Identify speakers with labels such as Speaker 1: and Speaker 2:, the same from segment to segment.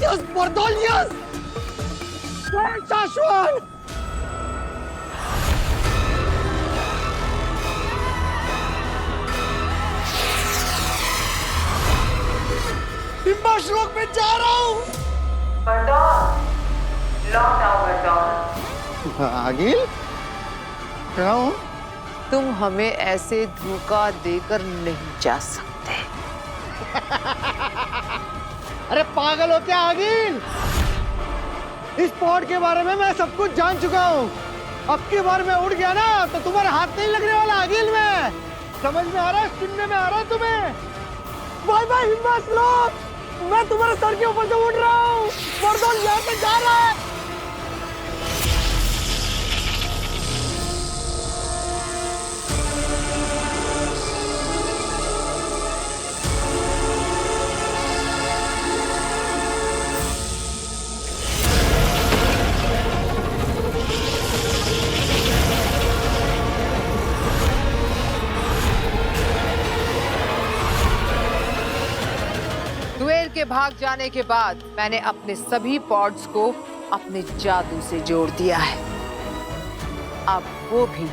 Speaker 1: Yes, Bardol, yes! Shashwan! हिम्बाश्लोक में जा रहा हूँ।
Speaker 2: बर्दौल, लौट आओ बर्दौल।
Speaker 1: आगिल? क्या हूँ?
Speaker 3: तुम हमें ऐसे धोखा देकर नहीं जा सकते।
Speaker 1: अरे पागल हो क्या आगिल? इस पॉड के बारे में मैं सब कुछ जान चुका हूँ। अब की बार मैं उड़ गया ना तो तुम्हारे हाथ नहीं लगने वाला आगिल में। समझ में आ रहा है? सुनने में आ रहा है तुम्हें? बाय बाय हिम्बाश्लोक। मैं तुम्हारे सर के ऊपर से उड़ रहा हूँ। बर्दौल यहाँ से जा रहा है।
Speaker 3: दुएल के भाग जाने के बाद मैंने अपने सभी पॉड्स को अपने जादू से जोड़ दिया है। अब वो भी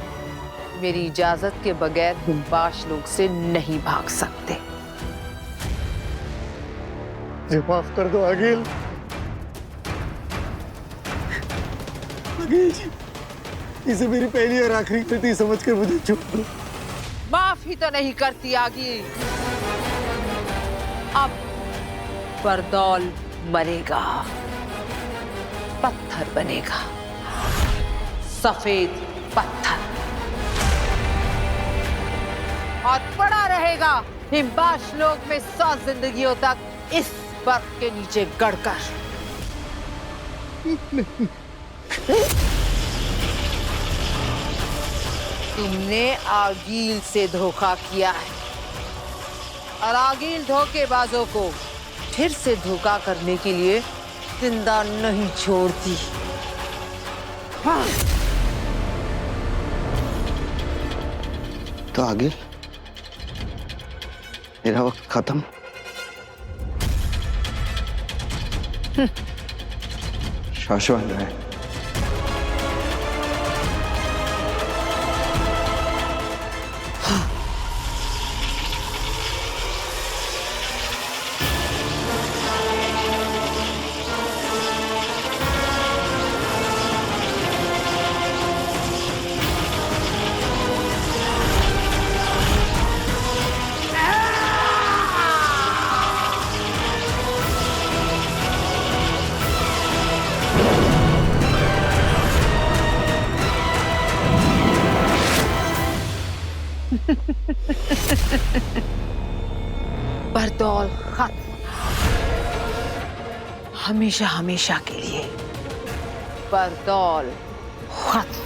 Speaker 3: मेरी इजाजत के बगैर हिम्बाश्लोक से नहीं भाग सकते।
Speaker 1: माफ कर दो आगिल। आगिल जी, इसे मेरी पहली और आखिरी गलती समझकर मुझे छोड़ दो।
Speaker 3: माफ ही तो नहीं करती आगी। अब बर्दौल मरेगा, पत्थर बनेगा, सफेद पत्थर, और पड़ा रहेगा हिम्बाश्लोक में 100 जिंदगियों तक इस बर्फ के नीचे गड़कर। तुमने आगील से धोखा किया है और आगील धोखेबाजों को फिर से धोखा करने के लिए जिंदा नहीं छोड़ती। हाँ।
Speaker 1: तो आगिल, मेरा वक्त खत्म। शाश्वत है।
Speaker 3: बर्दौल खत्म, हमेशा हमेशा के लिए। बर्दौल खत्म।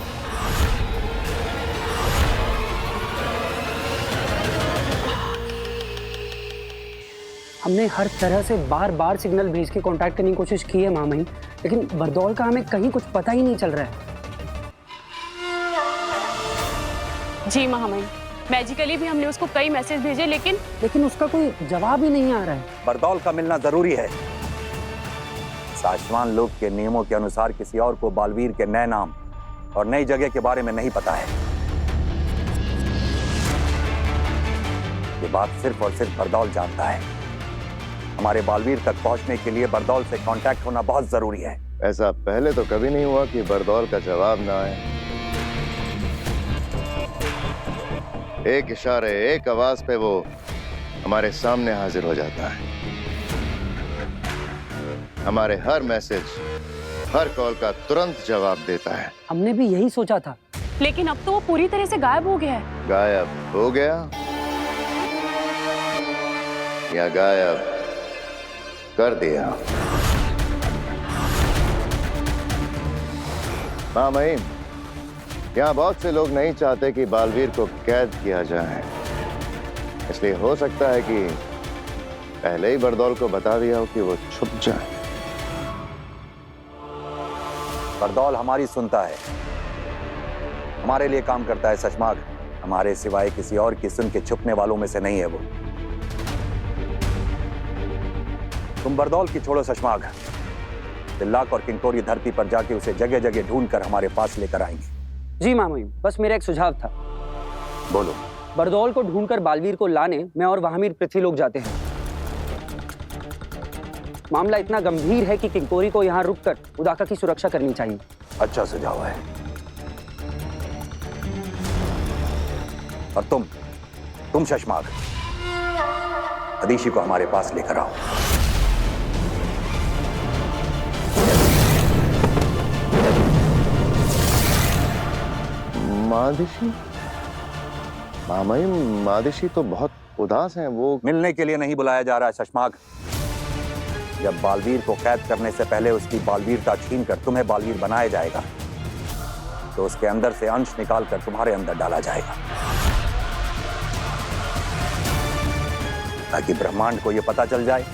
Speaker 4: हमने हर तरह से बार बार सिग्नल भेज के कांटेक्ट करने की कोशिश की है मामही, लेकिन बर्दौल का हमें कहीं कुछ पता ही नहीं चल रहा है।
Speaker 5: जी महामहिम, मैजिकली भी हमने उसको कई मैसेज भेजे लेकिन
Speaker 4: उसका कोई जवाब ही नहीं आ रहा है।
Speaker 6: बर्दौल का मिलना जरूरी है। साशवान लोक के नियमों के अनुसार किसी और को बालवीर के नए नाम और नई जगह के बारे में नहीं पता है। ये बात सिर्फ और सिर्फ बर्दौल जानता है। हमारे बालवीर तक पहुंचने के लिए बर्दौल से कांटेक्ट होना बहुत जरूरी है।
Speaker 7: ऐसा पहले तो कभी नहीं हुआ कि बर्दौल का जवाब ना आए। एक इशारे, एक आवाज पे वो हमारे सामने हाजिर हो जाता है। हमारे हर मैसेज, हर कॉल का तुरंत जवाब देता है।
Speaker 4: हमने भी यही सोचा था,
Speaker 5: लेकिन अब तो वो पूरी तरह से गायब हो गया है।
Speaker 7: गायब हो गया या गायब कर दिया? हाँ महीम, यहाँ बहुत से लोग नहीं चाहते कि बालवीर को कैद किया जाए, इसलिए हो सकता है कि पहले ही बर्दौल को बता दिया हो कि वो छुप जाए।
Speaker 6: बर्दौल हमारी सुनता है, हमारे लिए काम करता है सचमाग। हमारे सिवाय किसी और की सुन के छुपने वालों में से नहीं है वो। तुम बरदौल की छोड़ो शशमाग, तिल्लाक और किंकोरी धरती पर जाके उसे जगह जगह ढूंढकर हमारे पास लेकर आएंगे।
Speaker 4: जी मामा जी, बस मेरा एक सुझाव था।
Speaker 6: बोलो।
Speaker 4: बरदौल को ढूंढकर बालवीर को लाने मैं और वहामीर पृथ्वी लोग जाते हैं। मामला इतना गंभीर है कि किंकोरी को यहाँ रुककर उदाका की सुरक्षा करनी चाहिए।
Speaker 6: अच्छा सुझाव है। और तुम शशमाग, अदीशी को हमारे पास लेकर आओ।
Speaker 7: मादिशी? मामाई, मादिशी तो बहुत उदास हैं। वो
Speaker 6: मिलने के लिए नहीं बुलाया जा रहा है शशमाग। जब बालवीर को कैद करने से पहले उसकी बालवीरता छीनकर तुम्हें बालवीर बनाया जाएगा, तो उसके अंदर से अंश निकालकर तुम्हारे अंदर डाला जाएगा, ताकि ब्रह्मांड को यह पता चल जाए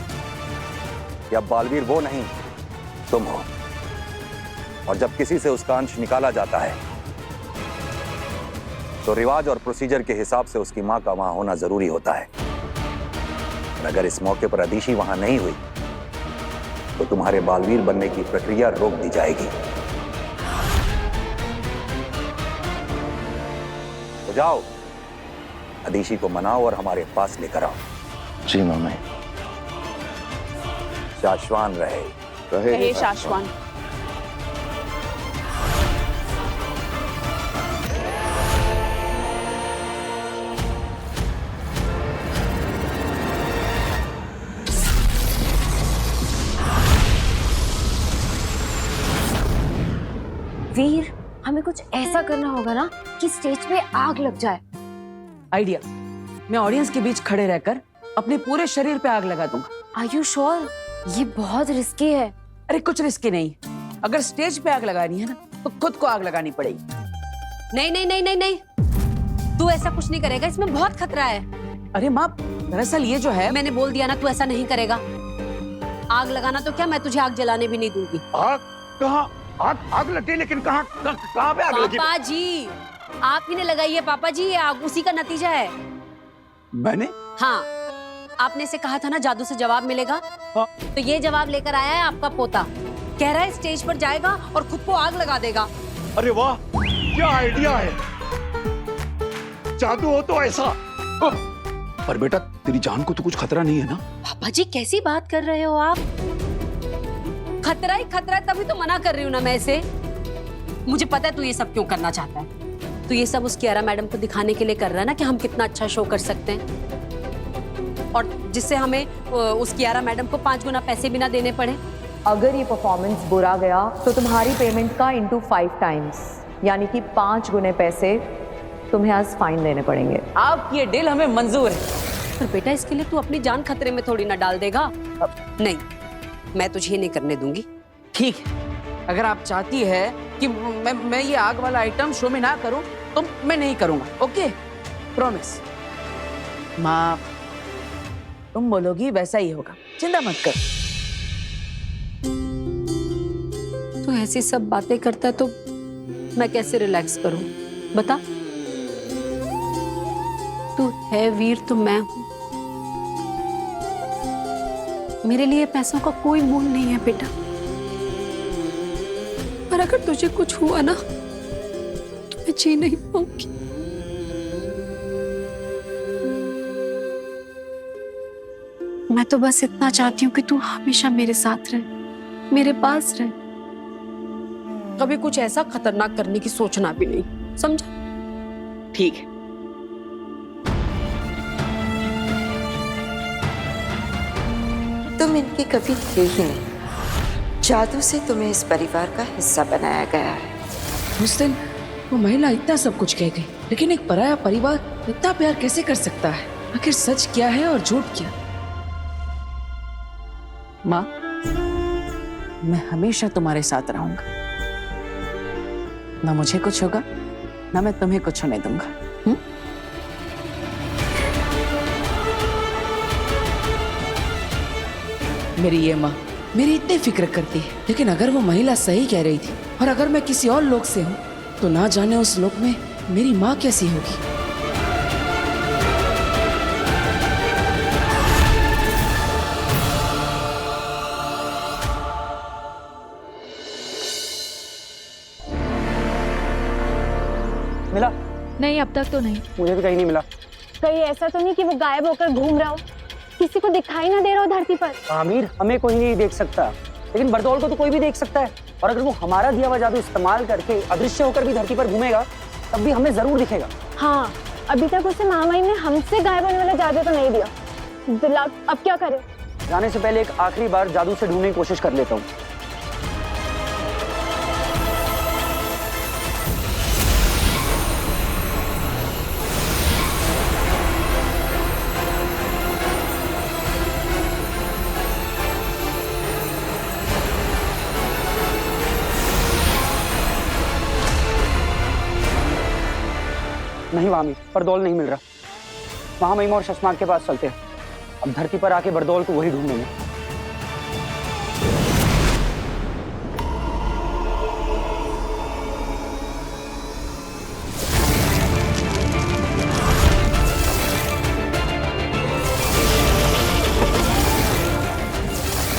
Speaker 6: कि अब बालवीर वो नहीं तुम हो। और जब किसी से उसका अंश निकाला जाता है तो रिवाज और प्रोसीजर के हिसाब से उसकी मां का वहां होना जरूरी होता है। और अगर इस मौके पर अदीशी वहां नहीं हुई तो तुम्हारे बालवीर बनने की प्रक्रिया रोक दी जाएगी। तो जाओ, अदीशी को मनाओ और हमारे पास लेकर आओ।
Speaker 7: जी मामाई।
Speaker 6: शाश्वान रहे।
Speaker 5: रहे शाश्वान।
Speaker 8: वीर, हमें कुछ ऐसा करना होगा ना कि स्टेज पे आग लग जाए।
Speaker 9: आइडिया, मैं ऑडियंस के बीच खड़े रहकर अपने पूरे शरीर पे आग लगा दूंगा।
Speaker 8: Are you sure? ये बहुत रिस्की है।
Speaker 9: अरे कुछ रिस्की नहीं, अगर स्टेज पे आग लगानी है ना तो खुद को आग लगानी पड़ेगी।
Speaker 8: नहीं नहीं नहीं नहीं नहीं, तू ऐसा कुछ नहीं करेगा, इसमें बहुत खतरा है।
Speaker 9: अरे माँ, दरअसल ये जो है,
Speaker 8: मैंने बोल दिया ना, तू ऐसा नहीं करेगा। आग लगाना तो क्या, मैं तुझे आग जलाने भी नहीं दूंगी।
Speaker 10: आग कहाँ? आग लगी, लेकिन कहाँ पे आग लगी?
Speaker 8: पापा जी, आप ही ने लगाई है पापा जी, ये आग उसी का नतीजा है।
Speaker 10: मैंने?
Speaker 8: हाँ, आपने से कहा था ना जादू से जवाब मिलेगा।
Speaker 10: हाँ।
Speaker 8: तो ये जवाब लेकर आया है आपका पोता। कह रहा है स्टेज पर जाएगा और खुद को आग लगा देगा।
Speaker 10: अरे वाह, क्या आइडिया है। जादू हो तो ऐसा। पर बेटा, तेरी जान को तो कुछ खतरा नहीं है ना?
Speaker 8: पापा जी कैसी बात कर रहे हो आप? खतरा ही खतरा है, तभी तो मना कर रही हूँ ना मैं इसे। मुझे पता है तू ये सब क्यों करना चाहता है। तू ये सब उस कियारा मैडम को दिखाने के लिए कर रहा है ना कि हम कितना अच्छा शो कर सकते हैं, और जिससे हमें उस कियारा मैडम को 5 गुना पैसे भी ना देने पड़े।
Speaker 2: अगर ये परफॉर्मेंस बुरा गया तो तुम्हारी पेमेंट का इंटू 5 टाइम्स, यानी कि 5 गुने पैसे तुम्हें आज फाइन देने पड़ेंगे।
Speaker 9: आपकी ये डील हमें मंजूर है।
Speaker 8: पर बेटा, इसके लिए तू अपनी जान खतरे में थोड़ी ना डाल देगा। नहीं, मैं तुझे नहीं करने दूंगी।
Speaker 9: ठीक है, अगर आप चाहती है कि मैं ये आग वाला आइटम शो में ना करूं तो मैं नहीं करूंगा। Okay, promise. माँ, तुम बोलोगी वैसा ही होगा, चिंता मत कर।
Speaker 8: तू ऐसी सब बातें करता है तो मैं कैसे रिलैक्स करूं, बता। तू है वीर तो मैं हूं। मेरे लिए पैसों का कोई मोल नहीं है बेटा, पर अगर तुझे कुछ हुआ ना तो मैं जी नहीं पाऊंगी। मैं तो बस इतना चाहती हूँ कि तू हमेशा मेरे साथ रहे, मेरे पास रहे। कभी कुछ ऐसा खतरनाक करने की सोचना भी नहीं, समझा?
Speaker 9: ठीक है।
Speaker 11: तुम इनकी कभी थे ही नहीं। जादू से तुम्हें इस परिवार का हिस्सा बनाया गया है।
Speaker 9: उस दिन वो महिला इतना सब कुछ कह गई, लेकिन एक पराया परिवार इतना प्यार कैसे कर सकता है? आखिर सच क्या है और झूठ क्या? माँ, मैं हमेशा तुम्हारे साथ रहूंगा। ना मुझे कुछ होगा, ना मैं तुम्हें कुछ होने दूंगा। मेरी ये माँ मेरी इतनी फिक्र करती है, लेकिन अगर वो महिला सही कह रही थी और अगर मैं किसी और लोक से हूँ तो ना जाने उस लोक में मेरी माँ कैसी होगी।
Speaker 12: नहीं, अब तक तो नहीं।
Speaker 4: मुझे भी कहीं नहीं मिला।
Speaker 5: कहीं ऐसा तो नहीं कि वो गायब होकर घूम रहा हो, किसी को दिखाई ना दे रहा हो धरती पर?
Speaker 4: आमिर, हमें कोई नहीं देख सकता, लेकिन बरदौल को तो कोई भी देख सकता है। और अगर वो हमारा दिया हुआ जादू इस्तेमाल करके अदृश्य होकर भी धरती पर घूमेगा, तब भी हमें जरूर दिखेगा।
Speaker 5: हाँ, अभी तक उसे महामहिम ने हमसे गायब होने वाला जादू तो नहीं दिया। दिला, अब क्या करें?
Speaker 4: जाने से पहले एक आखिरी बार जादू से ढूंढने की कोशिश कर लेता हूँ। नहीं वामी, बरदौल नहीं मिल रहा। महामहिम और शशमाग के पास चलते हैं। अब धरती पर आके बरदौल को वही ढूंढेंगे।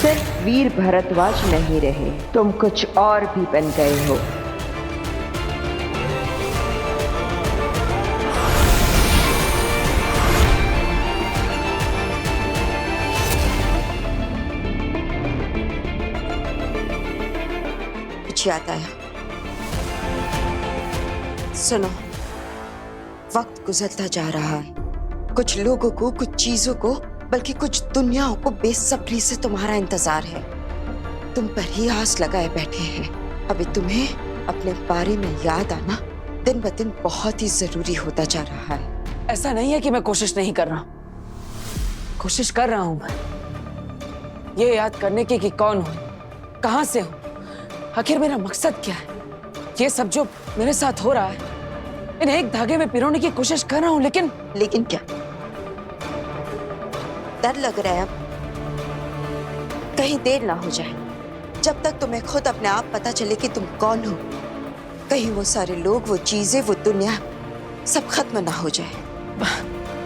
Speaker 11: सिर्फ वीर भरद्वाज नहीं रहे, तुम कुछ और भी बन गए हो। याद आया, सुनो, वक्त गुजरता जा रहा है। कुछ लोगों को, कुछ चीजों को, बल्कि कुछ दुनियाओं को बेसब्री से तुम्हारा इंतजार है। तुम पर ही आस लगाए बैठे हैं। अभी तुम्हें अपने बारे में याद आना दिन ब दिन बहुत ही जरूरी होता जा रहा है।
Speaker 9: ऐसा नहीं है कि मैं कोशिश नहीं कर रहा, कोशिश कर रहा हूं मैं, ये याद करने की कि कौन हूं, कहां से हूं, आखिर मेरा मकसद क्या है। ये सब जो मेरे साथ हो रहा है, इन्हें एक धागे में पिरोने की कोशिश कर रहा हूं,
Speaker 11: लेकिन क्या डर लग रहा है? अब कहीं देर ना हो जाए। जब तक तुम्हें खुद अपने आप पता चले कि तुम कौन हो, कहीं वो सारे लोग, वो चीजें, वो दुनिया सब खत्म ना हो जाए।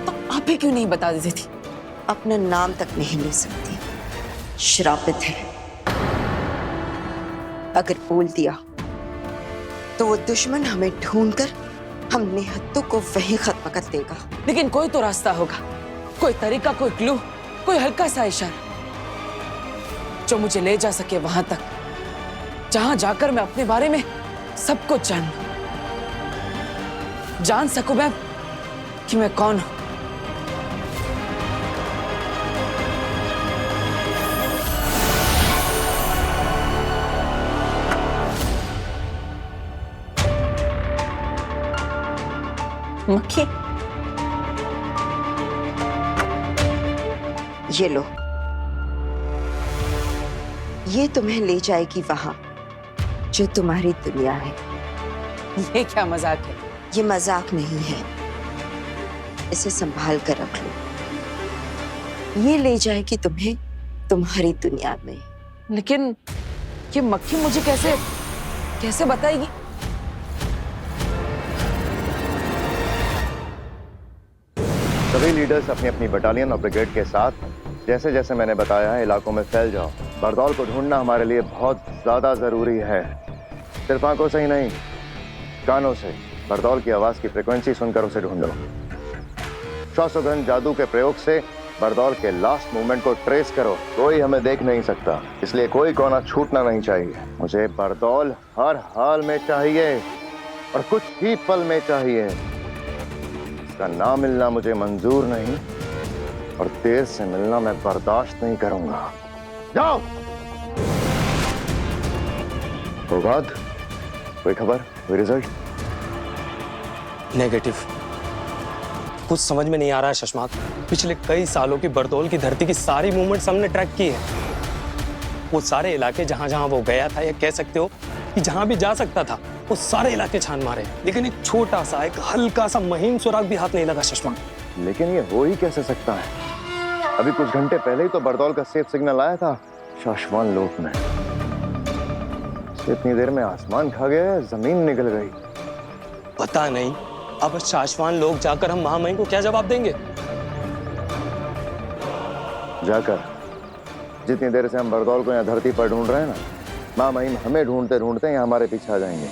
Speaker 9: तो आप ही क्यों नहीं बता देती थी?
Speaker 11: अपना नाम तक नहीं ले सकती, श्रापित है। अगर बोल दिया तो वो दुश्मन हमें ढूंढकर हम निहत्तों को वहीं खत्म कर देगा।
Speaker 9: लेकिन कोई तो रास्ता होगा, कोई तरीका, कोई क्लू, कोई हल्का सा इशारा जो मुझे ले जा सके वहां तक, जहां जाकर मैं अपने बारे में सब कुछ जान सकूं मैं कि मैं कौन हूं।
Speaker 11: मक्खी, ये लो, ये तुम्हें ले जाएगी वहां जो तुम्हारी दुनिया है।
Speaker 9: ये क्या मजाक है?
Speaker 11: ये मजाक नहीं है, इसे संभाल कर रख लो। ये ले जाएगी तुम्हें तुम्हारी दुनिया में।
Speaker 9: लेकिन ये मक्खी मुझे कैसे बताएगी?
Speaker 7: सभी लीडर्स अपनी अपनी बटालियन और ब्रिगेड के साथ जैसे जैसे मैंने बताया है इलाकों में फैल जाओ। बरदौल को ढूंढना हमारे लिए बहुत ज्यादा जरूरी है। सिर्फ आंखों से ही नहीं, कानों से बरदौल की आवाज की फ्रीक्वेंसी सुनकर उसे ढूंढो। श्वासोगंध जादू के प्रयोग से बरदौल के लास्ट मूवमेंट को ट्रेस करो। कोई हमें देख नहीं सकता, इसलिए कोई कोना छूटना नहीं चाहिए। मुझे बरदौल हर हाल में चाहिए और कुछ ही पल में चाहिए। इसका ना मिलना मुझे मंजूर नहीं और देर से मिलना मैं बर्दाश्त नहीं करूंगा। जाओ। प्रभात, कोई खबर, कोई रिजल्ट?
Speaker 13: नेगेटिव। कुछ समझ में नहीं आ रहा है शशमाक। पिछले कई सालों की बरदौल की धरती की सारी मूवमेंट्स हमने ट्रैक की है। वो सारे इलाके जहां जहां वो गया था, या कह सकते हो कि जहां भी जा सकता था, वो सारे इलाके छान मारे, लेकिन एक छोटा सा, एक हल्का सा महीन सुराग भी हाथ नहीं लगा शशमाक।
Speaker 7: लेकिन ये हो ही कैसे सकता है? अभी कुछ घंटे पहले ही तो बरदौल का सेफ सिग्नल आया था शाश्वान लोक में। इतनी देर में आसमान खा गया, जमीन निकल गई।
Speaker 13: पता नहीं अब शाश्वान लोग जाकर हम महामहिम को क्या जवाब देंगे?
Speaker 7: जाकर जितनी देर से हम बरदौल को यहाँ धरती पर ढूंढ रहे हैं ना, महामहिम हमें ढूंढते ढूंढते यहाँ हमारे पीछे आ जाएंगे।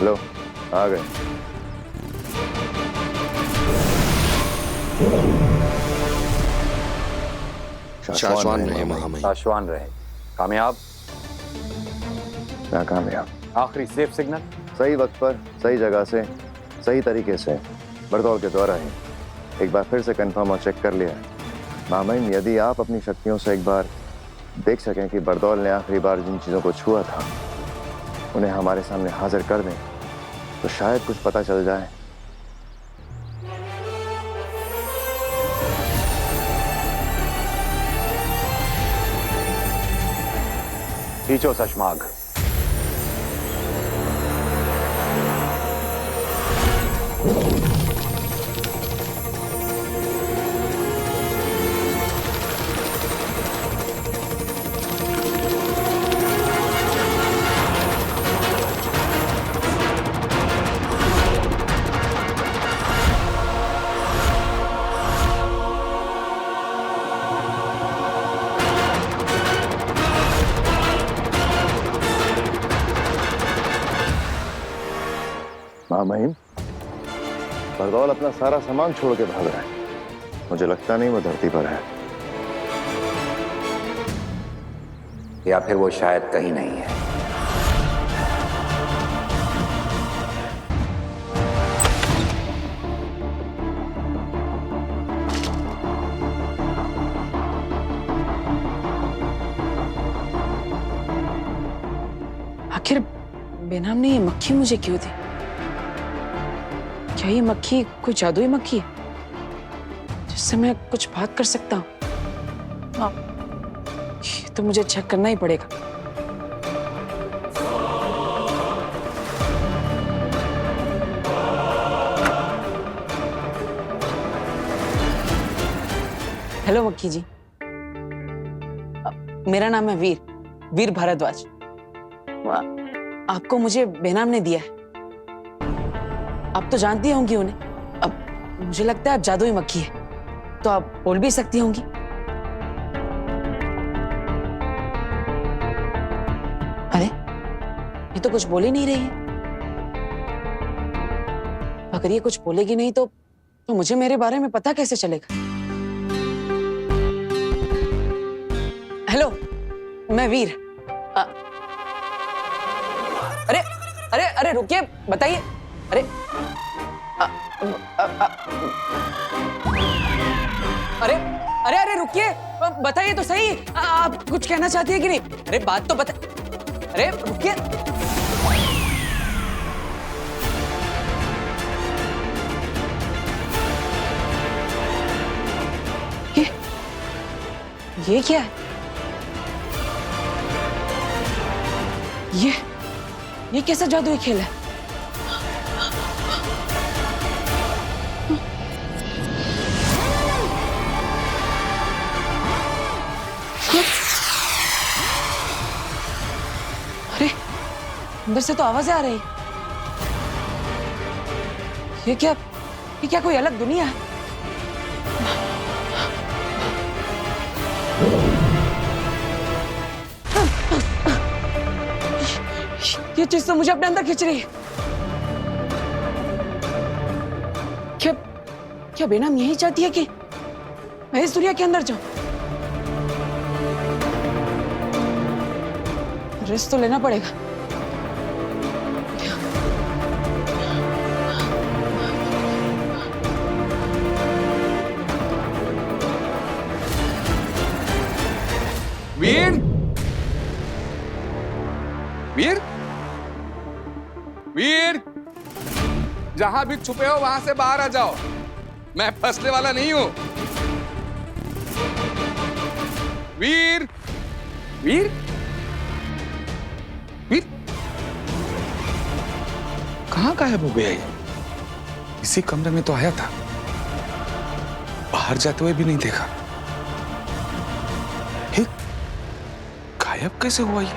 Speaker 7: लो आ गए।
Speaker 10: शाश्वान रहे महामहिम।
Speaker 6: शाश्वान रहे। कामयाब?
Speaker 7: नाकामयाब।
Speaker 6: आखिरी सेफ सिग्नल?
Speaker 7: सही वक्त पर सही जगह से सही तरीके से बड़दौल के द्वारा ही एक बार फिर से कंफर्म और चेक कर लिया। मामइन, यदि आप अपनी शक्तियों से एक बार देख सकें कि बड़दौल ने आखिरी बार जिन चीज़ों को छुआ था उन्हें हमारे सामने हाजिर कर दें तो शायद कुछ पता चल जाए।
Speaker 6: खींचो शशमाग।
Speaker 7: मामइन, बड़दौल अपना सारा सामान छोड़ के भाग रहा है। मुझे लगता नहीं वो धरती पर है,
Speaker 6: या फिर वो शायद कहीं नहीं है।
Speaker 9: आखिर बेनाम ने ये मक्खी मुझे क्यों दी? क्या ये मक्खी कोई जादुई मक्खी है जिससे मैं कुछ बात कर सकता हूँ? ये तो मुझे चेक करना ही पड़ेगा। हेलो मक्खी जी, मेरा नाम है वीर भारद्वाज। आपको मुझे बेनाम ने दिया है। आप तो जानती होंगी उन्हें। अब मुझे लगता है आप जादुई मक्खी है, तो आप बोल भी सकती होंगी। अरे ये तो कुछ बोल ही नहीं रही है। अगर ये कुछ बोलेगी नहीं तो मुझे मेरे बारे में पता कैसे चलेगा? हेलो, मैं वीर। अरे अरे अरे रुकिए, बताइए। अरे अरे अरे अरे रुकिए, बताइए तो सही। आप कुछ कहना चाहती है कि नहीं? अरे बात तो बता। अरे रुकिए। ये क्या है? ये कैसा जादुई खेल है? अरे अंदर से तो आवाजें आ रही। ये क्या कोई अलग दुनिया है? ये चीज तो मुझे अपने अंदर खींच रही है। क्या बेनाम यही चाहती है कि मैं इस दुनिया के अंदर जाऊं? रिस्क तो लेना पड़ेगा।
Speaker 10: वीर, वीर, वीर, जहां भी छुपे हो वहां से बाहर आ जाओ। मैं फंसने वाला नहीं हूं। वीर, वीर, वीर, कहां गायब हो गया ये? इसी कमरे में तो आया था, बाहर जाते हुए भी नहीं देखा। गायब कैसे हुआ ये?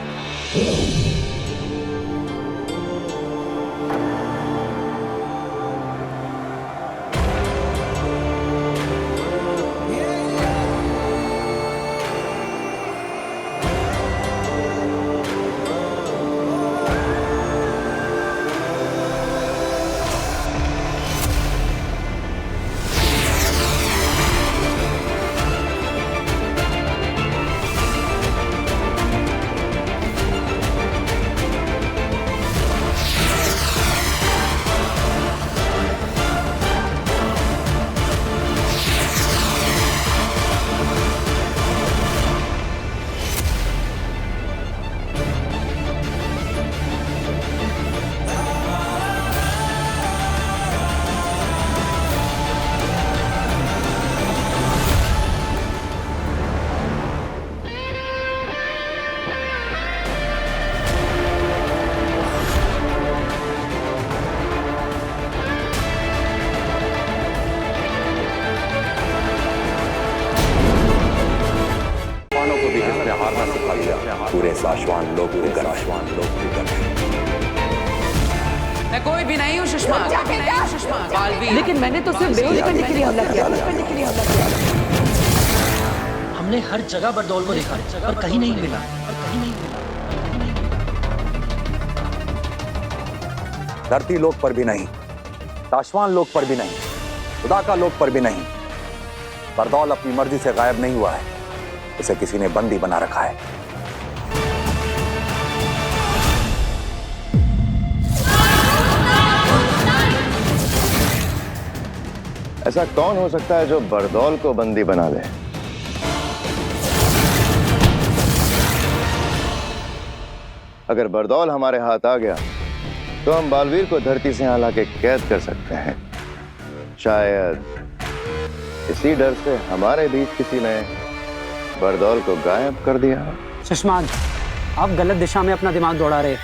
Speaker 6: शाश्वान लोक
Speaker 9: मैं कोई भी नहीं हूँ सुषमा, बालवीर। लेकिन मैंने तो सिर्फ बेहोश करने के लिए हमला किया।
Speaker 12: हमने हर जगह बरदौल को देखा पर कहीं नहीं मिला।
Speaker 6: धरती लोक पर भी नहीं, शाश्वान लोक पर भी नहीं, खुदा का लोक पर भी नहीं। बरदौल अपनी मर्जी से गायब नहीं हुआ है, उसे किसी ने बंदी बना रखा है।
Speaker 7: ऐसा कौन हो सकता है जो बरदौल को बंदी बना ले? अगर बरदौल हमारे हाथ आ गया तो हम बालवीर को धरती से यहां लाके कैद कर सकते हैं। शायद इसी डर से हमारे बीच किसी ने बरदौल को गायब कर दिया।
Speaker 4: सुषमा, आप गलत दिशा में अपना दिमाग दौड़ा रहे।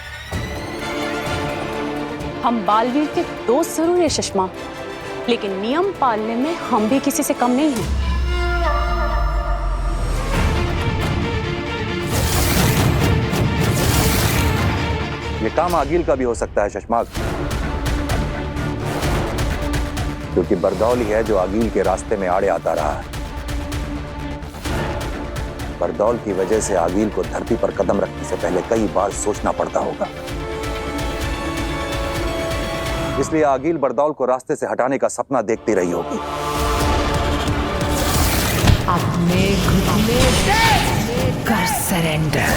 Speaker 8: हम बालवीर के दोस्त जरूर है सुषमा, लेकिन नियम पालने में हम भी किसी से कम नहीं हैं।
Speaker 6: ये काम आगिल का भी हो सकता है शशमाक, क्योंकि बरदौल ही है जो आगिल के रास्ते में आड़े आता रहा है। बरदौल की वजह से आगिल को धरती पर कदम रखने से पहले कई बार सोचना पड़ता होगा। इसलिए आगिल बरदौल को रास्ते से हटाने का सपना देखती रही होगी।
Speaker 3: अपने घुटने कर सरेंडर।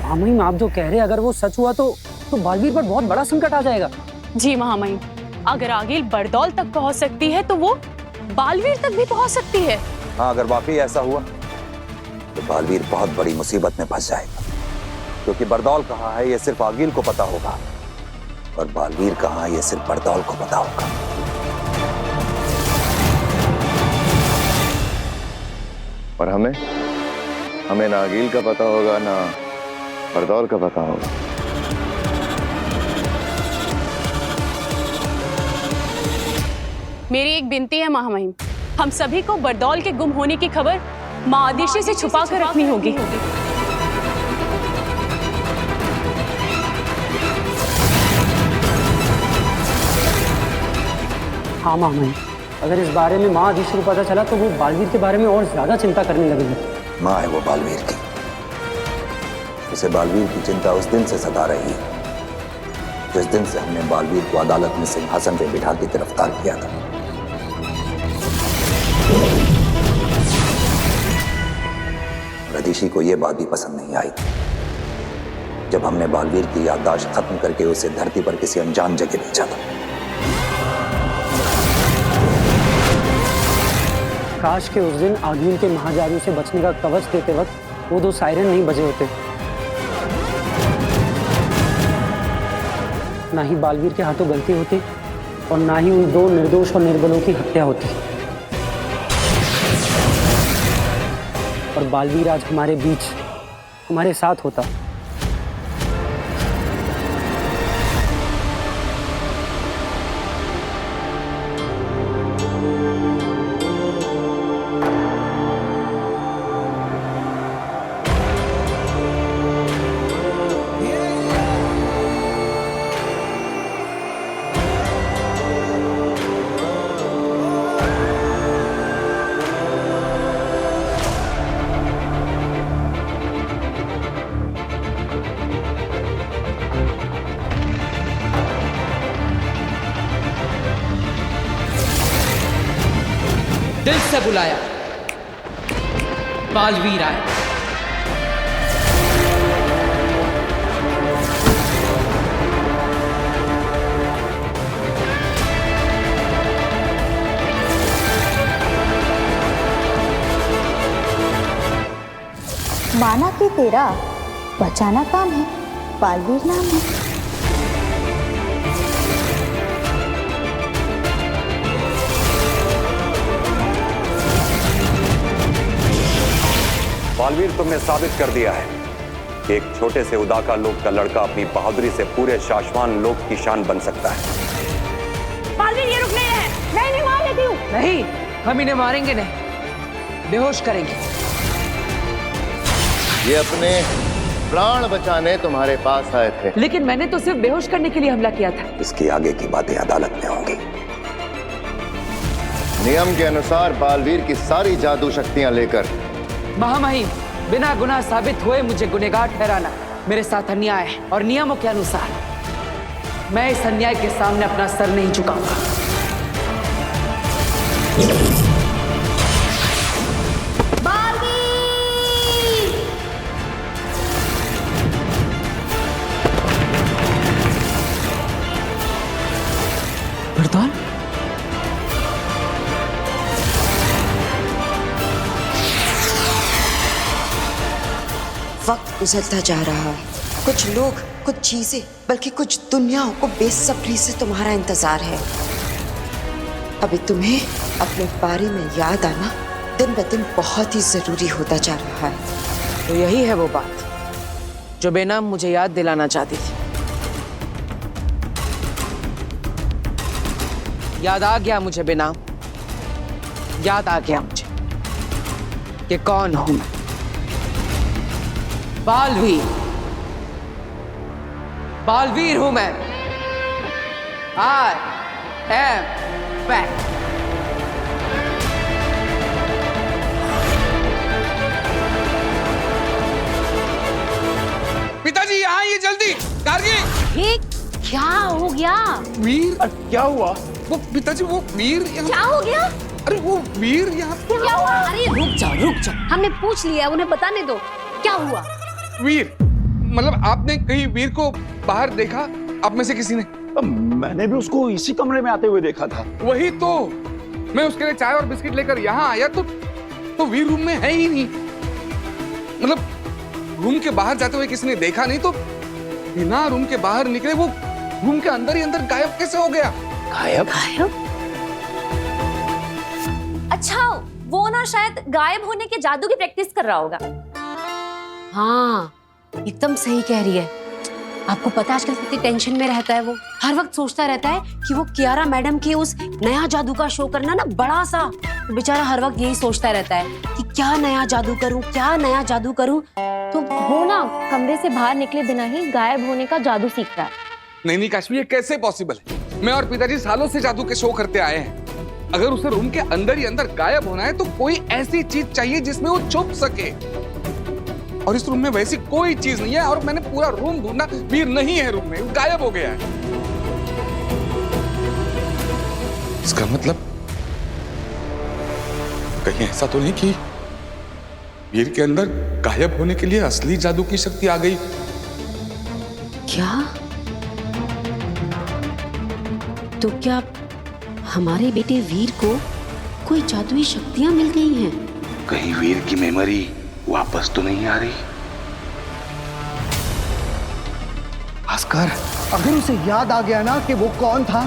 Speaker 4: महामहिम, आप जो कह रहे हैं अगर वो सच हुआ तो बालवीर पर बहुत बड़ा संकट आ जाएगा।
Speaker 8: जी महामहिम, अगर आगिल बरदौल तक पहुंच सकती है तो वो बालवीर तक भी पहुंच सकती है।
Speaker 6: हाँ, अगर वाकई ऐसा हुआ तो बालवीर बहुत बड़ी मुसीबत में फंस जाएगा, क्योंकि बरदौल कहाँ है ये सिर्फ आगिल को पता होगा और बालवीर कहाँ ये सिर्फ बरदौल को पता होगा।
Speaker 7: और हमें ना आगिल का पता होगा ना बरदौल का पता होगा।
Speaker 8: मेरी एक विनती है महामहिम, हम सभी को बरदौल के गुम होने की खबर माँ आदिशि से छुपा कर रखनी होगी।
Speaker 4: हाँ महामहिम, अगर इस बारे में माँ आदिशि को पता चला तो वो बालवीर के बारे में और ज्यादा चिंता करने लगेगी।
Speaker 6: माँ है वो बालवीर की, उसे बालवीर की चिंता उस दिन से सता रही है जिस दिन से हमने बालवीर को अदालत में सिंहासन पे बिठा के गिरफ्तार किया था। आदिशि को यह बात भी पसंद नहीं आई जब हमने बालवीर की याददाश्त खत्म करके उसे धरती पर किसी अनजान जगह भेजा था।
Speaker 4: काश के उस दिन आगिल के महाजादू से बचने का कवच देते वक्त वो 2 सायरन नहीं बजे होते, ना ही बालवीर के हाथों गलती होती और ना ही उन 2 निर्दोष और निर्बलों की हत्या होती। और बालवीर आज हमारे बीच हमारे साथ होता।
Speaker 9: दिल से बुलाया, बालवीर आया।
Speaker 5: माना कि तेरा बचाना काम है, बालवीर नाम है।
Speaker 6: बालवीर, तुमने साबित कर दिया है कि एक छोटे से उदाका लोक का लड़का अपनी बहादुरी से पूरे शाश्वान लोक की शान बन सकता है।
Speaker 8: बालवीर, ये रुक नहीं है। मैं नहीं मार लेती हूँ।
Speaker 9: नहीं, हम इन्हें मारेंगे नहीं, बेहोश करेंगे।
Speaker 7: ये अपने प्राण बचाने तुम्हारे पास आए थे।
Speaker 9: लेकिन मैंने तो सिर्फ बेहोश करने के लिए हमला किया था।
Speaker 6: इसकी आगे की बातें अदालत में होंगी।
Speaker 7: नियम के अनुसार बालवीर की सारी जादू शक्तियां लेकर
Speaker 9: महामहिम, बिना गुनाह साबित हुए मुझे गुनहगार ठहराना मेरे साथ अन्याय है, और नियमों के अनुसार मैं इस अन्याय के सामने अपना सर नहीं झुकाऊंगा। बरदौल,
Speaker 11: वक्त गुजरता जा रहा है। कुछ लोग, कुछ चीजें, बल्कि कुछ दुनियाओं को बेसब्री से तुम्हारा इंतजार है। अभी तुम्हें अपने बारे में याद आना दिन ब दिन बहुत ही जरूरी होता जा रहा है।
Speaker 9: तो यही है वो बात जो बेनाम मुझे याद दिलाना चाहती थी। याद आ गया मुझे बेनाम, याद आ गया मुझे कि कौन हूं मैं। बालवीर, बालवीर हूं मैं। I am back.
Speaker 10: पिताजी यहाँ आइए जल्दी। गार्गी,
Speaker 8: ये क्या हो गया?
Speaker 10: वीर,
Speaker 13: क्या हुआ?
Speaker 10: वो पिताजी, वो वीर
Speaker 8: क्या हो गया?
Speaker 10: अरे वो वीर यहाँ
Speaker 8: क्या हुआ? अरे रुक जाओ, हमने पूछ लिया, उन्हें बताने दो। क्या हुआ?
Speaker 10: वीर, मतलब आपने कहीं वीर को बाहर देखा? आप में से किसी ने?
Speaker 13: मैंने भी उसको इसी कमरे में आते हुए देखा था।
Speaker 10: वही तो, मैं उसके लिए चाय और बिस्किट लेकर यहाँ आया तो वीर रूम में है ही नहीं। मतलब रूम के बाहर जाते हुए किसी ने देखा नहीं, तो बिना रूम के बाहर निकले वो रूम के अंदर ही अंदर गायब कैसे हो गया?
Speaker 13: गायब?
Speaker 8: अच्छा, वो ना शायद गायब होने के जादू की प्रैक्टिस कर रहा होगा। हाँ, एकदम सही कह रही है। आपको पता है आजकल कितनी टेंशन में रहता है वो। हर वक्त सोचता रहता है कि वो कियारा मैडम के उस नया जादू का शो करना ना बड़ा सा। तो बेचारा हर वक्त यही सोचता रहता है कि क्या नया जादू करूं, क्या नया जादू करूं। तो वो ना कमरे से बाहर निकले बिना ही गायब होने का जादू सीख रहा है।
Speaker 10: नहीं काश्मीर, ये कैसे पॉसिबल है? मैं और पिताजी सालों से जादू के शो करते आए हैं। अगर उसे रूम के अंदर ही अंदर गायब होना है तो कोई ऐसी चीज चाहिए जिसमें वो छुप सके, और इस रूम में वैसी कोई चीज नहीं है। और मैंने पूरा रूम ढूंढा, वीर नहीं है रूम में, गायब हो गया है। इसका मतलब कहीं ऐसा तो नहीं कि वीर के अंदर गायब होने के लिए असली जादू की शक्ति आ गई?
Speaker 8: क्या? तो क्या हमारे बेटे वीर को कोई जादुई शक्तियां मिल गई हैं?
Speaker 10: कहीं वीर की मेमोरी वापस तो नहीं आ रही?
Speaker 1: भास्कर, अगर उसे याद आ गया ना कि वो कौन था,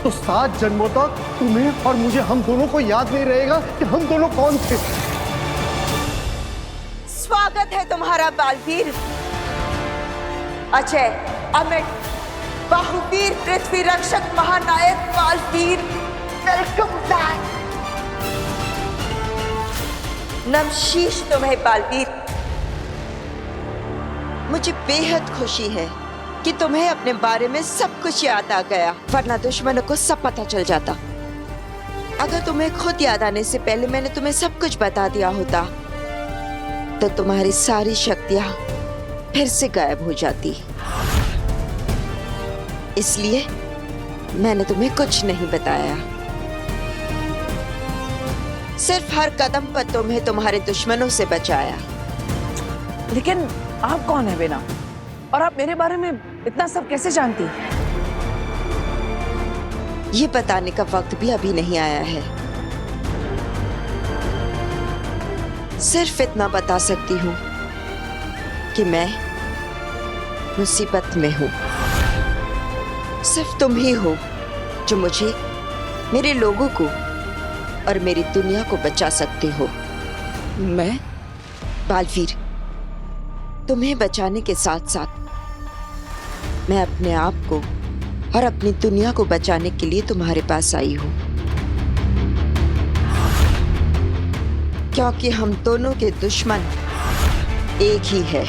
Speaker 1: तो 7 जन्मों तक तुम्हें और मुझे, हम दोनों को याद नहीं रहेगा कि हम दोनों कौन थे।
Speaker 11: स्वागत है तुम्हारा बालवीर। अजय, अमित, बाहुवीर, पृथ्वी रक्षक, महानायक बालवीर, वेलकम बैक। नमशीश तुम्हें बालवीर। मुझे बेहद खुशी है कि तुम्हें अपने बारे में सब कुछ याद आ गया, वरना दुश्मनों को सब पता चल जाता। अगर तुम्हें खुद याद आने से पहले मैंने तुम्हें सब कुछ बता दिया होता तो तुम्हारी सारी शक्तियां फिर से गायब हो जाती। इसलिए मैंने तुम्हें कुछ नहीं बताया। सिर्फ हर कदम पर तुम्हें तुम्हारे दुश्मनों से बचाया।
Speaker 9: लेकिन आप कौन है बेना? और आप मेरे बारे में इतना सब कैसे जानती हैं?
Speaker 11: ये बताने का वक्त भी अभी नहीं आया है। सिर्फ इतना बता सकती हूँ कि मैं मुसीबत में हूँ। सिर्फ तुम ही हो जो मुझे, मेरे लोगों को और मेरी दुनिया को बचा सकते हो। मैं बालवीर, तुम्हें बचाने के साथ साथ मैं अपने आप को और अपनी दुनिया को बचाने के लिए तुम्हारे पास आई हूं, क्योंकि हम दोनों के दुश्मन एक ही है।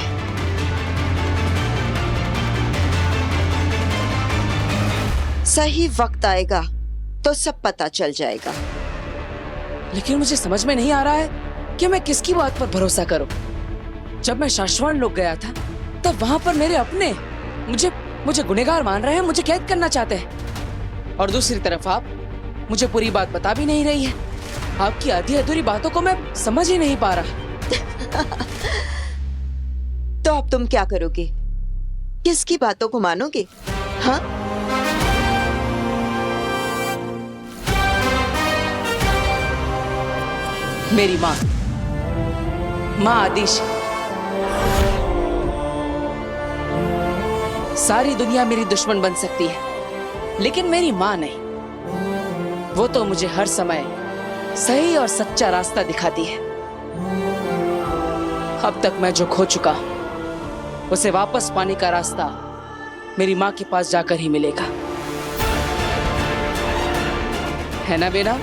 Speaker 11: सही वक्त आएगा तो सब पता चल जाएगा।
Speaker 9: लेकिन मुझे समझ में नहीं आ रहा है कि मैं किसकी बात पर भरोसा करूं। जब मैं शाश्वान लोग गया था तब वहां पर मेरे अपने मुझे गुनहगार मान रहे हैं, मुझे कैद करना चाहते हैं। और दूसरी तरफ आप मुझे पूरी बात बता भी नहीं रही है। आपकी आधी अधूरी बातों को मैं समझ ही नहीं पा रहा।
Speaker 11: तो अब तुम क्या करोगे? किसकी बातों को मानोगे? हाँ,
Speaker 9: मेरी माँ आदिश। सारी दुनिया मेरी दुश्मन बन सकती है, लेकिन मेरी माँ नहीं। वो तो मुझे हर समय सही और सच्चा रास्ता दिखाती है। अब तक मैं जो खो चुका उसे वापस पाने का रास्ता मेरी माँ के पास जाकर ही मिलेगा, है ना बेटा?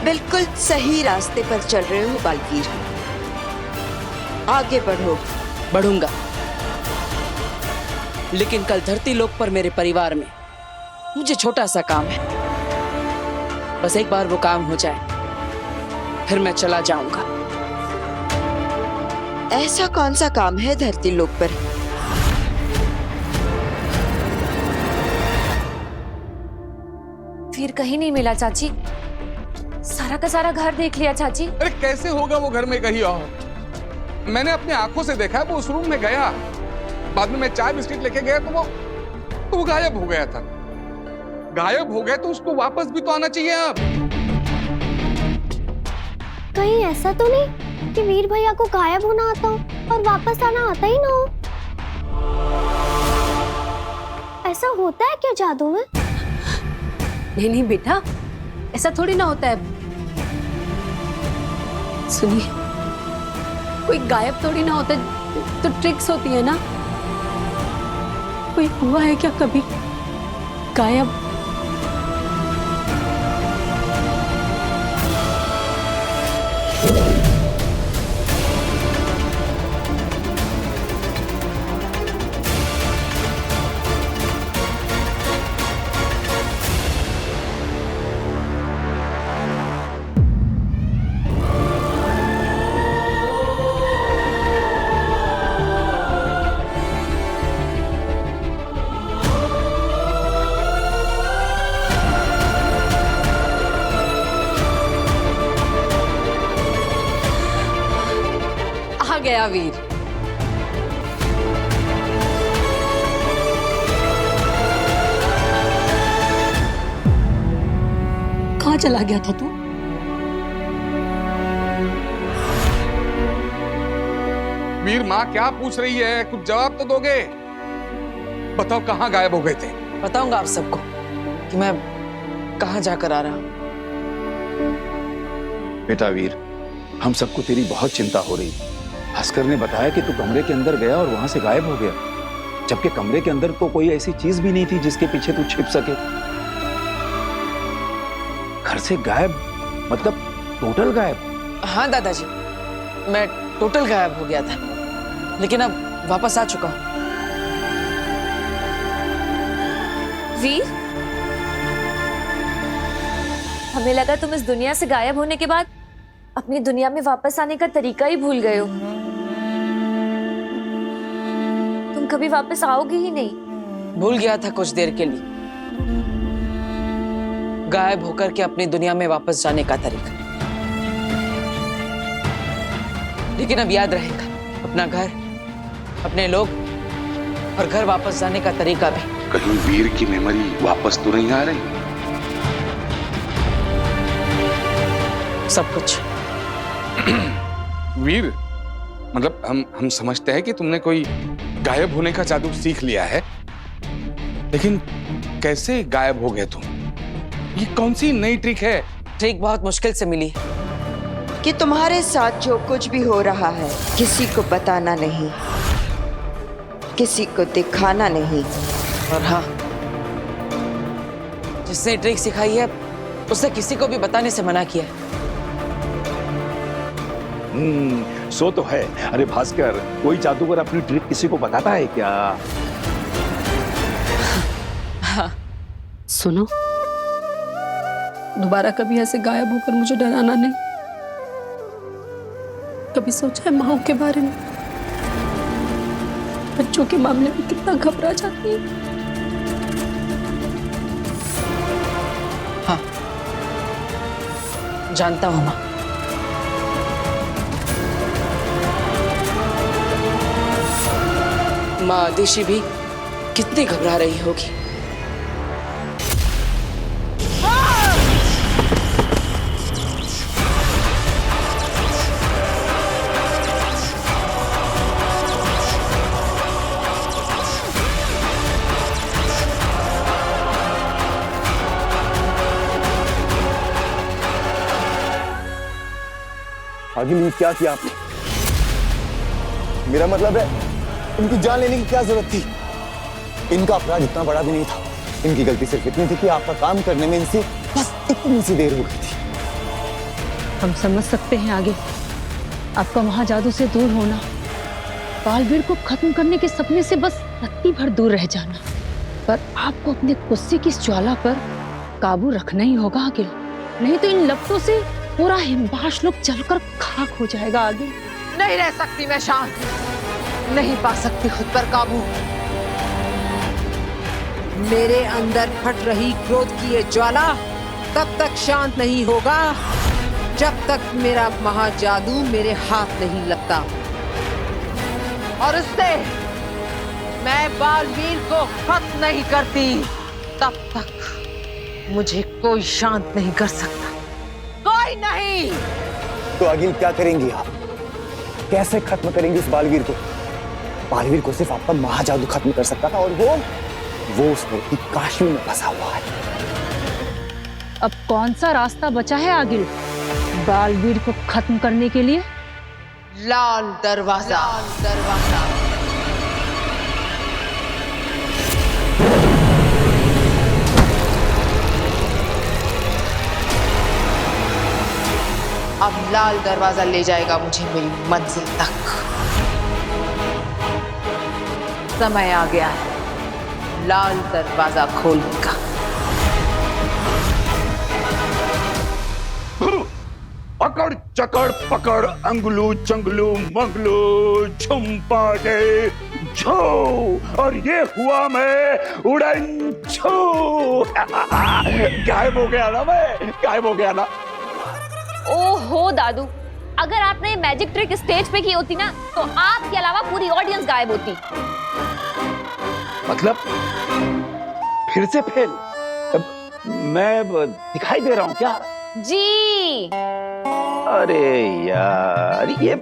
Speaker 11: बिल्कुल सही रास्ते पर चल रहे हो बालवीर। आगे बढ़ो।
Speaker 9: बढ़ूंगा, लेकिन कल धरती लोक पर मेरे परिवार में मुझे छोटा सा काम है। बस एक बार वो काम हो जाए फिर मैं चला जाऊंगा।
Speaker 11: ऐसा कौन सा काम है धरती लोक पर?
Speaker 8: फिर कहीं नहीं मिला चाची। सारा का सारा घर देख लिया चाची।
Speaker 10: अरे कैसे होगा वो घर में कहीं और? मैंने अपनी आंखों से देखा, वो उस रूम में गया, बाद में मैं चाय बिस्किट लेके गया तो वो गायब हो गया था। गायब हो गया तो उसको वापस भी तो आना चाहिए। अब
Speaker 5: कहीं ऐसा तो नहीं कि वीर भैया को गायब होना आता हो और वापस आना आता ही ना हो? ऐसा होता है क्या जादू में?
Speaker 8: नहीं बेटा, ऐसा थोड़ी ना होता है। सुनिए, कोई गायब थोड़ी ना होता है, तो ट्रिक्स होती है ना। कोई हुआ है क्या कभी गायब? गया वीर। कहाँ चला गया था तू?
Speaker 10: वीर, माँ क्या पूछ रही है? कुछ जवाब तो दोगे। बताओ कहाँ गायब हो गए थे?
Speaker 9: बताऊंगा आप सबको कि मैं कहाँ जाकर आ रहा हूँ।
Speaker 14: बेटा वीर, हम सबको तेरी बहुत चिंता हो रही। भास्कर ने बताया कि तू कमरे के अंदर गया और वहां से गायब हो गया, जबकि कमरे के अंदर तो कोई ऐसी चीज भी नहीं थी जिसके पीछे तू छिप सके। घर से गायब मतलब टोटल गायब?
Speaker 9: हाँ दादाजी, मैं टोटल गायब हो गया था, लेकिन अब वापस आ चुका हूँ।
Speaker 8: वीर, हमें लगा तुम इस दुनिया से गायब होने के बाद अपनी दुनिया में वापस आने का तरीका ही भूल गए हो। तुम कभी वापस आओगे ही नहीं।
Speaker 9: भूल गया था कुछ देर के लिए, गायब होकर के अपनी दुनिया में वापस जाने का तरीका। लेकिन अब याद रहेगा अपना घर, अपने लोग और घर वापस जाने का तरीका भी।
Speaker 10: कहीं वीर की मेमोरी वापस तो नहीं आ रही?
Speaker 9: सब कुछ।
Speaker 10: वीर, मतलब हम समझते हैं कि तुमने कोई गायब होने का जादू सीख लिया है, लेकिन कैसे गायब हो गए तुम? ये कौन सी नई ट्रिक है?
Speaker 9: ट्रिक बहुत मुश्किल से मिली
Speaker 11: कि तुम्हारे साथ जो कुछ भी हो रहा है किसी को बताना नहीं, किसी को दिखाना नहीं।
Speaker 9: और हाँ, जिसने ट्रिक सिखाई है उसने किसी को भी बताने से मना किया है।
Speaker 14: सो तो है। अरे भास्कर, कोई जादूगर अपनी ट्रिक किसी को बताता है क्या?
Speaker 8: हाँ सुनो, दोबारा कभी ऐसे गायब होकर मुझे डराना नहीं। कभी सोचा है माओ के बारे में? बच्चों के मामले में कितना घबरा जाती है।
Speaker 9: हाँ जानता हूँ माँ। माँ आदिशी भी कितनी घबरा रही होगी।
Speaker 7: आगे नहीं क्या किया आपने? मेरा मतलब है इनकी जान लेने की क्या जरूरत थी? इनका अपराध इतना बड़ा भी नहीं था। इनकी गलती सिर्फ इतनी थी कि आपका काम करने में इनसे बस इतनी सी देर हो गई थी।
Speaker 15: हम समझ सकते हैं आगे आपका महाजादू से दूर होना, बालवीर को खत्म करने के सपने से बस रत्ती भर दूर रह जाना, पर आपको अपने गुस्से की इस ज्वाला पर काबू रखना ही होगा आगे, नहीं तो इन लपटों से पूरा हिमबाश लोग जलकर खाक हो जाएगा आगे।
Speaker 3: नहीं रह सकती मैं शांत, नहीं पा सकती खुद पर काबू। मेरे अंदर फट रही क्रोध की ये ज्वाला तब तक शांत नहीं होगा जब तक मेरा महाजादू मेरे हाथ नहीं लगता, और उससे मैं बालवीर को खत्म नहीं करती तब तक मुझे कोई शांत नहीं कर सकता, कोई नहीं।
Speaker 7: तो आगे क्या करेंगी आप? कैसे खत्म करेंगी इस बालवीर को? बालवीर को सिर्फ आपका महाजादू खत्म कर सकता था, और वो उस मूर्ति काशी में फंसा हुआ है।
Speaker 15: अब कौन सा रास्ता बचा है आगे बालवीर को खत्म करने के लिए?
Speaker 3: लाल दरवाजा। लाल दरवाजा। अब लाल दरवाजा ले जाएगा मुझे मेरी मंजिल तक। समय आ गया है लाल दरवाजा खोलने का।
Speaker 14: अकड़ चकड़ पकड़ अंगलू चंगलू मंगलू झुम्पा दे झो, और ये हुआ मैं उड़न छू। गायब हो गया ना मैं, गायब हो गया ना।
Speaker 5: ओहो दादू, अगर आपने मैजिक ट्रिक स्टेज पे की होती ना तो आपके अलावा पूरी ऑडियंस गायब होती।
Speaker 14: मतलब फिर से फेल? मैं दिखाई दे रहा हूँ क्या?
Speaker 5: जी।
Speaker 14: अरे यार, ये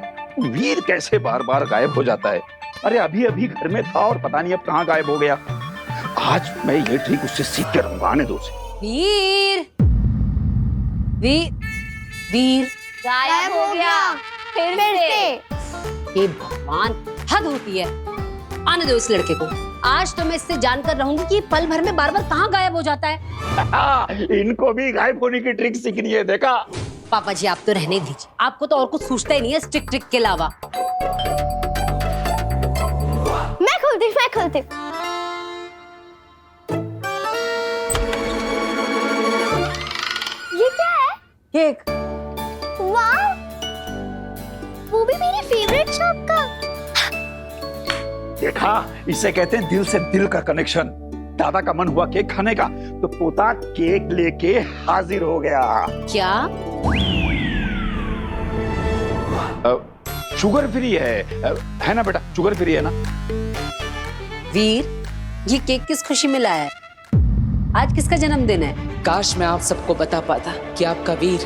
Speaker 14: वीर कैसे बार बार गायब हो जाता है? अरे अभी अभी घर में था और पता नहीं अब कहाँ गायब हो गया। आज मैं ये ट्रिक उससे सीख के रहूंगा, आने दो उसे।
Speaker 8: वीर वीर वीर
Speaker 5: गायब हो गया फिर से।
Speaker 8: हे भगवान, हद होती है। आने दो इस लड़के को। आज तो मैं इससे जानकर रहूंगी कि पल भर में बार बार कहाँ गायब हो जाता है।
Speaker 14: इनको भी गायब होने की ट्रिक सीखनी है, देखा?
Speaker 8: पापा जी आप तो रहने दीजिए, आपको तो और कुछ सूझता ही नहीं है स्टिक ट्रिक के अलावा।
Speaker 5: मैं खोलती ये क्या है?
Speaker 8: केक।
Speaker 5: वाह, वो भी मेरी फेवरेट शॉप का।
Speaker 14: देखा, इसे कहते हैं दिल से दिल का कनेक्शन। दादा का मन हुआ केक खाने का तो पोता केक लेके हाजिर हो गया।
Speaker 8: क्या?
Speaker 14: शुगर फ्री है ना बेटा? शुगर फ्री है ना?
Speaker 8: वीर, ये केक किस खुशी में लाया है? आज किसका जन्मदिन है?
Speaker 9: काश मैं आप सबको बता पाता कि आपका वीर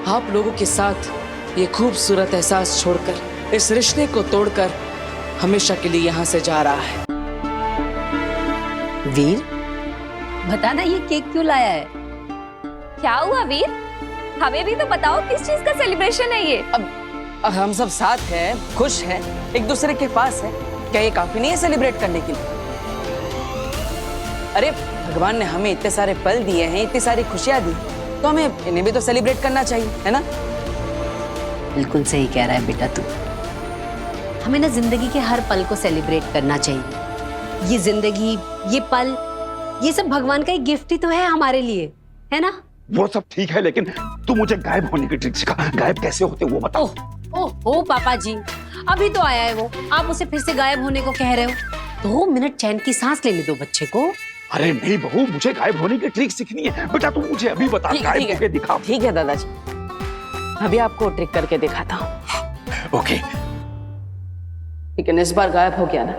Speaker 9: आप लोगों के साथ ये खूबसूरत एहसास छोड़कर, इस रिश्ते को तोड़कर हमेशा के लिए यहाँ से जा रहा है।
Speaker 8: वीर, बताना ये केक क्यों लाया है?
Speaker 5: क्या हुआ वीर? हमें भी तो बताओ किस चीज का सेलिब्रेशन है ये?
Speaker 9: अब हम सब साथ हैं, खुश हैं, एक दूसरे के पास है, क्या ये काफी नहीं है सेलिब्रेट करने के लिए? अरे भगवान ने हमें इतने सारे पल दिए हैं, इतनी सारी खुशियां दी, तो हमें इन्हें भी तो सेलिब्रेट करना चाहिए, है ना?
Speaker 8: बिल्कुल सही कह रहा है बेटा तू। हमें ना जिंदगी के हर पल को सेलिब्रेट करना चाहिए। ये जिंदगी, ये पल ये सब भगवान का एक गिफ्ट ही तो है हमारे लिए, है ना?
Speaker 14: वो सब ठीक है, लेकिन तू मुझे गायब होने की ट्रिक सिखा। गायब कैसे होते वो बता।
Speaker 8: ओह पापा जी, अभी तो आया है वो, आप उसे फिर से गायब होने को कह रहे हो? 2 मिनट चैन की सांस लेने दो बच्चे को।
Speaker 14: अरे नहीं बहू, मुझे गायब होने की ट्रिक सीखनी है। बेटा तू मुझे अभी बता, गायब होके दिखा।
Speaker 9: ठीक है दादाजी, अभी आपको ट्रिक करके दिखाता हूँ।
Speaker 14: ओके।
Speaker 9: लेकिन इस बार गायब हो गया ना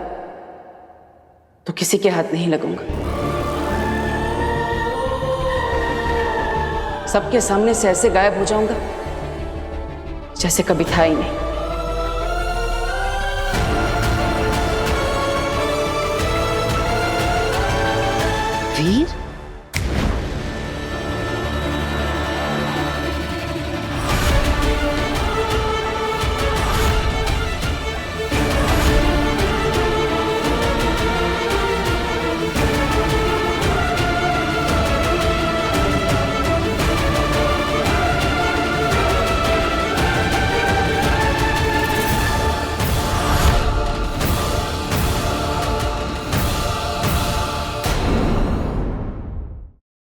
Speaker 9: तो किसी के हाथ नहीं लगूंगा। सबके सामने से ऐसे गायब हो जाऊंगा जैसे कभी था ही नहीं।
Speaker 11: वीर